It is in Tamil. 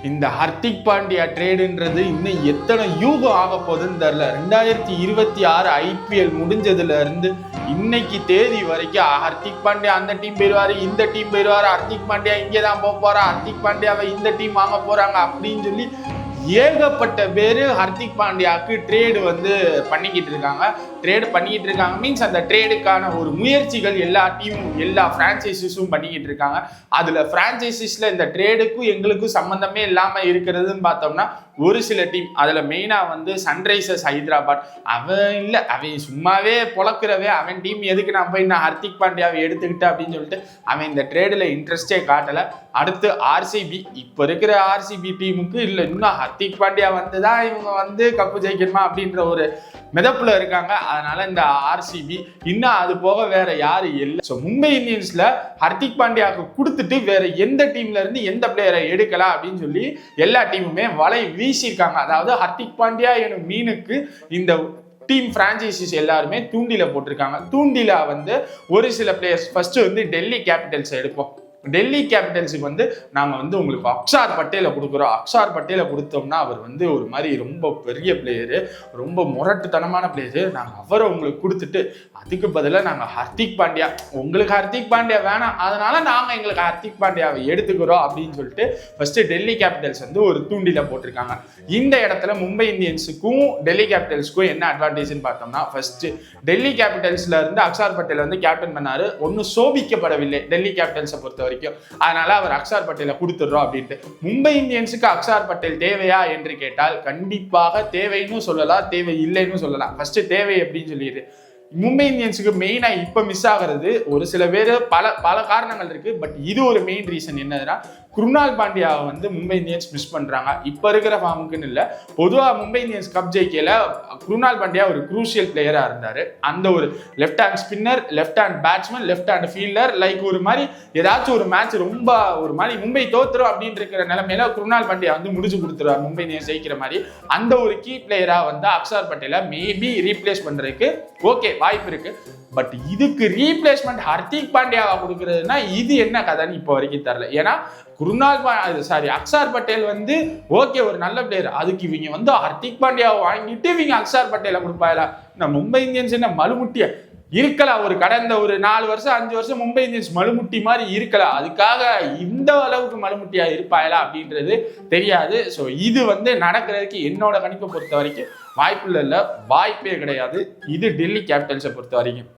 இந்த ஹர்திக் பாண்டியா ட்ரேடுன்றது இன்னும் எத்தனை யூகம் ஆக போகுதுன்னு தெரியல. 2026 IPL முடிஞ்சதுல இருந்து இன்னைக்கு தேதி வரைக்கும் ஹர்திக் பாண்டியா அந்த டீம் போயிடுவாரு, இந்த டீம் போயிடுவாரு, ஹர்திக் பாண்டியா இங்கே தான் போக போறா, ஹர்திக் பாண்டியாவை இந்த டீம் வாங்க போறாங்க அப்படின்னு சொல்லி ஏகப்பட்ட பேர் ஹர்திக் பாண்டியாவுக்கு ட்ரேடு பண்ணிக்கிட்டு இருக்காங்க. மீன்ஸ் அந்த ட்ரேடுக்கான ஒரு முயற்சிகள் எல்லா டீமும் எல்லா பிரான்ச்சைசிஸும் பண்ணிக்கிட்டு இருக்காங்க. அதுல பிரான்ச்சைசிஸ்ல இந்த ட்ரேடுக்கும் எங்களுக்கும் சம்பந்தமே இல்லாம இருக்கிறதுன்னு பார்த்தோம்னா ஒரு சில டீம், அதுல மெயினா சன்ரைசர்ஸ் ஹைதராபாத். அவன் சும்மாவே பொழக்கிறவே, அவன் டீம் எதுக்கு நான் போய் ஹர்திக் பாண்டியாவை எடுத்துக்கிட்டேன் அப்படின்னு சொல்லிட்டு அவன் இந்த ட்ரேடுல இன்ட்ரெஸ்டே காட்டல. அடுத்து RCB, இப்ப இருக்கிற RCB டீமுக்கு இல்ல இன்னும் ஹர்திக் பாண்டியா வந்துதான் இவங்க கப்பு ஜெயிக்கணுமா அப்படின்ற ஒரு மிதப்புல இருக்காங்க. அதனால இந்த RCB இன்னும் அது போக வேற யாரு இல்லை. ஸோ மும்பை இந்தியன்ஸ்ல ஹர்திக் பாண்டியாவுக்கு கொடுத்துட்டு வேற எந்த டீம்ல இருந்து எந்த பிளேயரை எடுக்கலாம் அப்படின்னு சொல்லி எல்லா டீமுமே வலை வீசியிருக்காங்க. அதாவது ஹர்திக் பாண்டியா எனும் மீனுக்கு இந்த டீம் பிரான்ச்சைசிஸ் எல்லாருமே தூண்டில போட்டிருக்காங்க. தூண்டில ஒரு சில பிளேயர்ஸ் ஃபர்ஸ்ட் டெல்லி கேபிட்டல்ஸ் எடுப்போம். டெல்லி கேபிட்டல்ஸுக்கு நாங்கள் உங்களுக்கு அக்ஷார் பட்டேலை கொடுக்குறோம். அக்ஷார் பட்டேலை கொடுத்தோம்னா அவர் ஒரு மாதிரி ரொம்ப பெரிய பிளேயரு, ரொம்ப முரட்டுத்தனமான பிளேயரு. நாங்கள் அவரை உங்களுக்கு கொடுத்துட்டு அதுக்கு பதிலாக நாங்கள் ஹர்திக் பாண்டியா, உங்களுக்கு ஹர்திக் பாண்டியா வேணாம், அதனால நாங்கள் எங்களுக்கு ஹர்திக் பாண்டியாவை எடுத்துக்கிறோம் அப்படின்னு சொல்லிட்டு ஃபர்ஸ்ட் டெல்லி கேபிட்டல்ஸ் ஒரு தூண்டில போட்டிருக்காங்க. இந்த இடத்துல மும்பை இந்தியன்ஸுக்கும் டெல்லி கேபிட்டல்ஸுக்கும் என்ன அட்வான்டேஜ்னு பார்த்தோம்னா, ஃபர்ஸ்ட் டெல்லி கேபிட்டல்ஸ்ல இருந்து அக்ஷார் பட்டேல் கேப்டன் பண்ணாரு. ஒன்றும் சோபிக்கப்படவில்லை டெல்லி கேபிட்டல்ஸை பொறுத்த வரைக்கும். அதனால அவர் அக்ஷார் பட்டேலை கொடுத்துடுறோம் அப்படின்ட்டு. மும்பை இந்தியன்ஸுக்கு அக்ஷார் பட்டேல் தேவையா என்று கேட்டால் கண்டிப்பாக தேவைன்னு சொல்லலாம், தேவை இல்லைன்னு சொல்லலாம். ஃபர்ஸ்ட் தேவை அப்படின்னு சொல்லிடு. மும்பை இந்தியன்ஸுக்கு மெயினா இப்ப மிஸ் ஆகிறது ஒரு சில பேர் பல காரணங்கள் இருக்கு. பட் இது ஒரு மெயின் ரீசன் என்னதுன்னா, குருணால் பாண்டியாவை மும்பை இந்தியன்ஸ் மிஸ் பண்றாங்க. இப்ப இருக்கிற ஃபார்முக்குன்னு இல்ல, பொதுவா மும்பை இந்தியன்ஸ் கப் ஜெயிக்கல குருணால் பாண்டியா ஒரு குரூசியல் பிளேயரா இருந்தாரு. அந்த ஒரு left hand spinner, left hand batsman, left hand fielder, like ஒரு மாதிரி ஏதாச்சும் ஒரு மேட்ச் ரொம்ப ஒரு மாதிரி மும்பை தோத்துரும் அப்படின்னு இருக்கிற நிலைமையில குருணால் பாண்டியா முடிச்சு கொடுத்துருவார் மும்பை இந்தியன்ஸ் ஜெயிக்கிற மாதிரி. அந்த ஒரு கீ பிளேயரா அக்ஷார் பட்டேலை மேபி ரீப்ளேஸ் பண்றதுக்கு ஓகே வாய்ப்பு இருக்கு. பட் இதுக்கு ரீப்ளேஸ்மெண்ட் ஹர்திக் பாண்டியாவா கொடுக்கறதுன்னா இது என்ன கதைன்னு இப்போ வரைக்கும் தெரியல. ஏன்னா அக்ஷார் பட்டேல் ஓகே ஒரு நல்ல பிளேயர், அதுக்கு இவங்க ஹர்திக் பாண்டியாவை வாங்கிட்டு இவங்க அக்ஷார் பட்டேலை கொடுப்பாங்களா? மும்பை இந்தியன்ஸ் என்ன மலுமுட்டிய இருக்கலாம், ஒரு கடந்த ஒரு 4 வருஷம் 5 வருஷம் மும்பை இந்தியன்ஸ் மலுமுட்டி மாதிரி இருக்கலாம், அதுக்காக இந்த அளவுக்கு மலுமுட்டியா இருப்பாங்களா அப்படின்றது தெரியாது. ஸோ இது நடக்கிறதுக்கு என்னோட கணிப்பை பொறுத்த வரைக்கும் வாய்ப்பு இல்லை, வாய்ப்பே கிடையாது. இது டெல்லி கேபிட்டல்ஸை பொறுத்த வரைக்கும்.